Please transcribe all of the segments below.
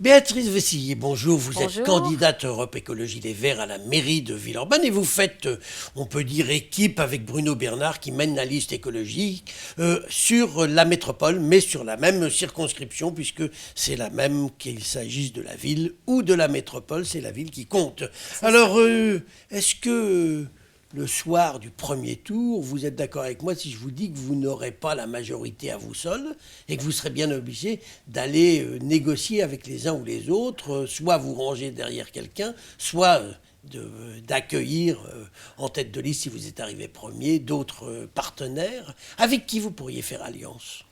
Béatrice Vessillier, bonjour. Vous êtes Bonjour. candidate Europe Écologie Les Verts à la mairie de Villeurbanne et vous faites, on peut dire, équipe avec Bruno Bernard qui mène la liste écologique sur la métropole, mais sur la même circonscription, puisque c'est la même qu'il s'agisse de la ville ou de la métropole, c'est la ville qui compte. Alors, est-ce que le soir du premier tour, vous êtes d'accord avec moi si je vous dis que vous n'aurez pas la majorité à vous seul et que vous serez bien obligé d'aller négocier avec les uns ou les autres, soit vous ranger derrière quelqu'un, soit d'accueillir en tête de liste, si vous êtes arrivé premier, d'autres partenaires avec qui vous pourriez faire alliance?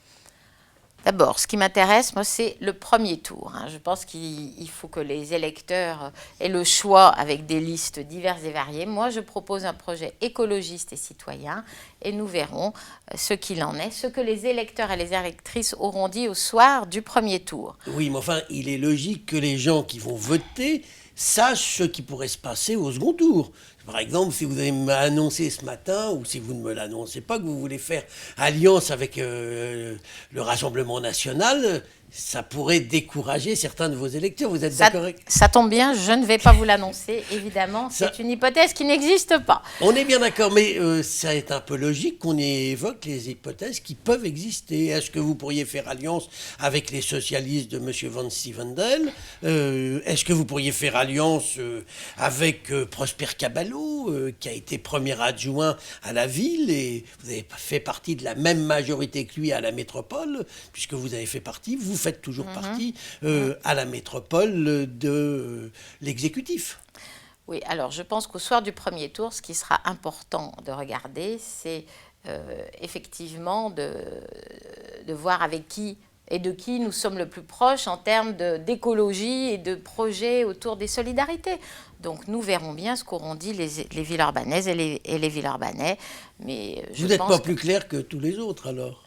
D'abord, ce qui m'intéresse, moi, c'est le premier tour. Je pense qu'il faut que les électeurs aient le choix avec des listes diverses et variées. Moi, je propose un projet écologiste et citoyen et nous verrons ce qu'il en est, ce que les électeurs et les électrices auront dit au soir du premier tour. Oui, mais enfin, il est logique que les gens qui vont voter sachent ce qui pourrait se passer au second tour. Par exemple, si vous allez m'annoncer ce matin, ou si vous ne me l'annoncez pas, que vous voulez faire alliance avec le Rassemblement national, ça pourrait décourager certains de vos électeurs. Vous êtes d'accord avec Ça tombe bien, je ne vais pas vous l'annoncer, évidemment. C'est une hypothèse qui n'existe pas. On est bien d'accord, mais ça est un peu logique qu'on évoque les hypothèses qui peuvent exister. Est-ce que vous pourriez faire alliance avec les socialistes de M. Van Stevendel? Est-ce que vous pourriez faire alliance avec Prosper Caballo, qui a été premier adjoint à la ville, et vous avez fait partie de la même majorité que lui à la métropole, puisque vous avez fait partie, vous faites toujours partie à la métropole de l'exécutif. Oui, alors je pense qu'au soir du premier tour, ce qui sera important de regarder, c'est effectivement de voir avec qui et de qui nous sommes le plus proches en termes d'écologie et de projets autour des solidarités. Donc nous verrons bien ce qu'auront dit les Villeurbanaises et les Villeurbanais. Mais Vous n'êtes pas plus clair que tous les autres alors?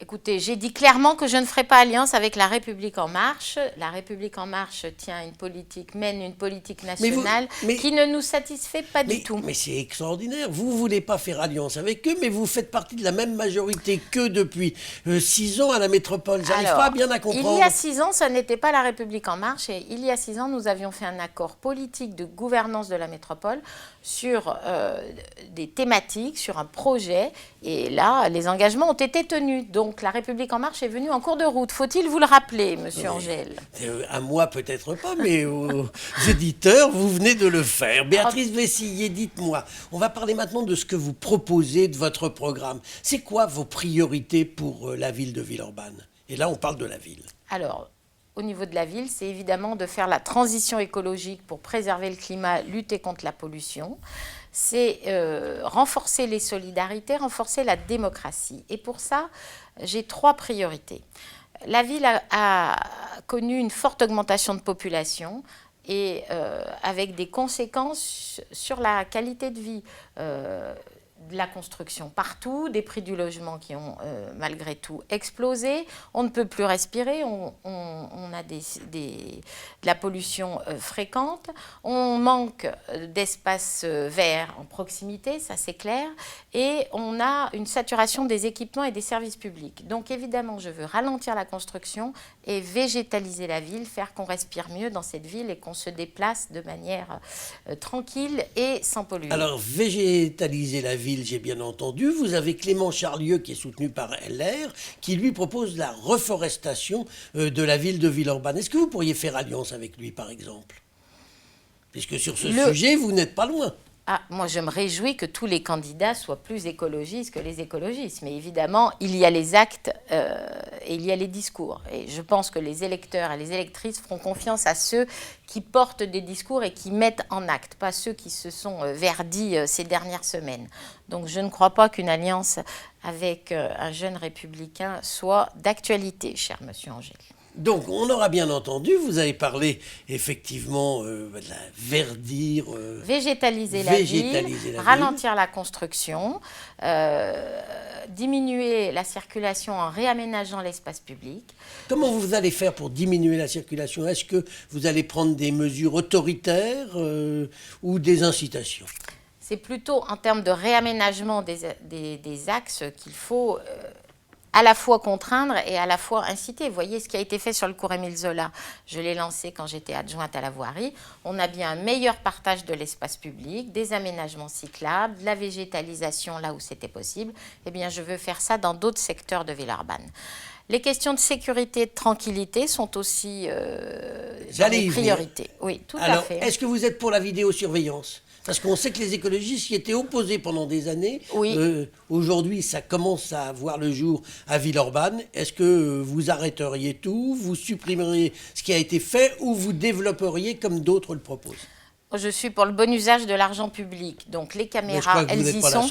Écoutez, j'ai dit clairement que je ne ferai pas alliance avec La République En Marche. La République En Marche mène une politique nationale qui ne nous satisfait pas du tout. Mais c'est extraordinaire. Vous ne voulez pas faire alliance avec eux, mais vous faites partie de la même majorité qu'eux depuis 6 ans à la métropole. J'arrive pas bien à comprendre. Il y a 6 ans, ça n'était pas La République En Marche. Et il y a 6 ans, nous avions fait un accord politique de gouvernance de la métropole sur des thématiques, sur un projet. Et là, les engagements ont été tenus. Donc, La République En Marche est venue en cours de route. Faut-il vous le rappeler, monsieur Angèle? À moi, peut-être pas, mais aux éditeurs, vous venez de le faire. Béatrice Vessillier, dites-moi, on va parler maintenant de ce que vous proposez de votre programme. C'est quoi vos priorités pour la ville de Villeurbanne? Et là, on parle de la ville. Alors, au niveau de la ville, c'est évidemment de faire la transition écologique pour préserver le climat, lutter contre la pollution. C'est renforcer les solidarités, renforcer la démocratie. Et pour ça, j'ai 3 priorités. La ville a connu une forte augmentation de population et avec des conséquences sur la qualité de vie. De la construction partout, des prix du logement qui ont malgré tout explosé. On ne peut plus respirer, on a de la pollution fréquente, on manque d'espaces verts en proximité, ça c'est clair, et on a une saturation des équipements et des services publics. Donc évidemment, je veux ralentir la construction et végétaliser la ville, faire qu'on respire mieux dans cette ville et qu'on se déplace de manière tranquille et sans polluer. Alors, végétaliser la ville, j'ai bien entendu. Vous avez Clément Charlieu, qui est soutenu par LR, qui lui propose la reforestation de la ville de Villeurbanne. Est-ce que vous pourriez faire alliance avec lui, par exemple? Puisque sur ce sujet, vous n'êtes pas loin. Moi, je me réjouis que tous les candidats soient plus écologistes que les écologistes. Mais évidemment, il y a les actes et il y a les discours. Et je pense que les électeurs et les électrices feront confiance à ceux qui portent des discours et qui mettent en acte, pas ceux qui se sont verdis ces dernières semaines. Donc, je ne crois pas qu'une alliance avec un jeune républicain soit d'actualité, cher monsieur Angèle. Donc, on aura bien entendu, vous avez parlé effectivement de la verdir, végétaliser la ville, ralentir la construction, diminuer la circulation en réaménageant l'espace public. Comment vous allez faire pour diminuer la circulation? Est-ce que vous allez prendre des mesures autoritaires ou des incitations? C'est plutôt en termes de réaménagement des axes qu'il faut à la fois contraindre et à la fois inciter. Vous voyez ce qui a été fait sur le cours Émile Zola. Je l'ai lancé quand j'étais adjointe à la voirie. On a bien un meilleur partage de l'espace public, des aménagements cyclables, de la végétalisation là où c'était possible. Eh bien, je veux faire ça dans d'autres secteurs de Villeurbanne. Les questions de sécurité et de tranquillité sont aussi dans les priorités. Oui, tout à fait. Est-ce que vous êtes pour la vidéosurveillance ? Parce qu'on sait que les écologistes y étaient opposés pendant des années. Oui. Aujourd'hui, ça commence à voir le jour à Villeurbanne. Est-ce que vous arrêteriez tout, vous supprimeriez ce qui a été fait ou vous développeriez comme d'autres le proposent ? Je suis pour le bon usage de l'argent public. Donc les caméras, elles y sont.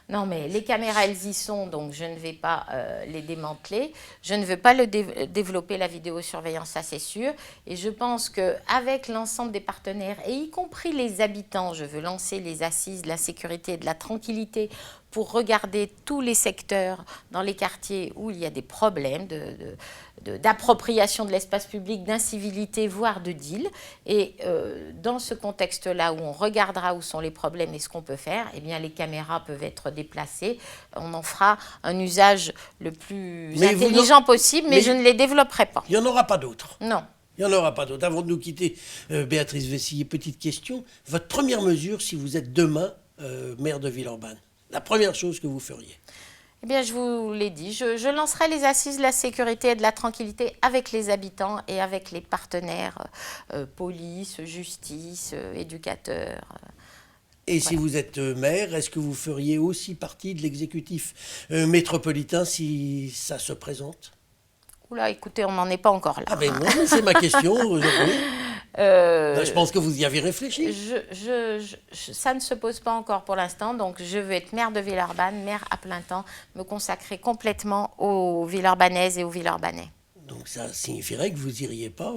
Non, mais les caméras, elles y sont, donc je ne vais pas les démanteler. Je ne veux pas développer la vidéosurveillance, ça c'est sûr. Et je pense qu'avec l'ensemble des partenaires, et y compris les habitants, je veux lancer les assises de la sécurité et de la tranquillité pour regarder tous les secteurs dans les quartiers où il y a des problèmes d'appropriation de l'espace public, d'incivilité, voire de deal. Et dans ce contexte-là où on regardera où sont les problèmes et ce qu'on peut faire, eh bien les caméras peuvent être déplacées. On en fera un usage le plus intelligent possible, mais je ne les développerai pas. Il n'y en aura pas d'autres. Non. Il n'y en aura pas d'autres. Avant de nous quitter, Béatrice Vessillier, petite question. Votre première mesure, si vous êtes demain maire de Villeurbanne, la première chose que vous feriez? Eh bien, je vous l'ai dit, je lancerai les assises de la sécurité et de la tranquillité avec les habitants et avec les partenaires, police, justice, éducateurs. Et si vous êtes maire, est-ce que vous feriez aussi partie de l'exécutif métropolitain si ça se présente? Oula, écoutez, on n'en est pas encore là. Ah ben non, c'est ma question aujourd'hui. Je pense que vous y avez réfléchi. Ça ne se pose pas encore pour l'instant, donc je veux être maire de Villeurbanne, maire à plein temps, me consacrer complètement aux Villeurbanaises et aux Villeurbanais. Donc ça signifierait que vous n'iriez pas...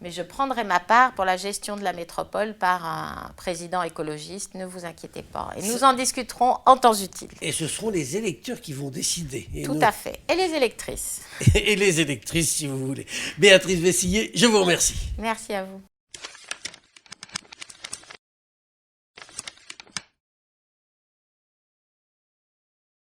Mais je prendrai ma part pour la gestion de la métropole par un président écologiste, ne vous inquiétez pas. Et nous en discuterons en temps utile. Et ce seront les électeurs qui vont décider. Tout à fait. Et les électrices. Et les électrices, si vous voulez. Béatrice Vessillier, je vous remercie. Merci à vous.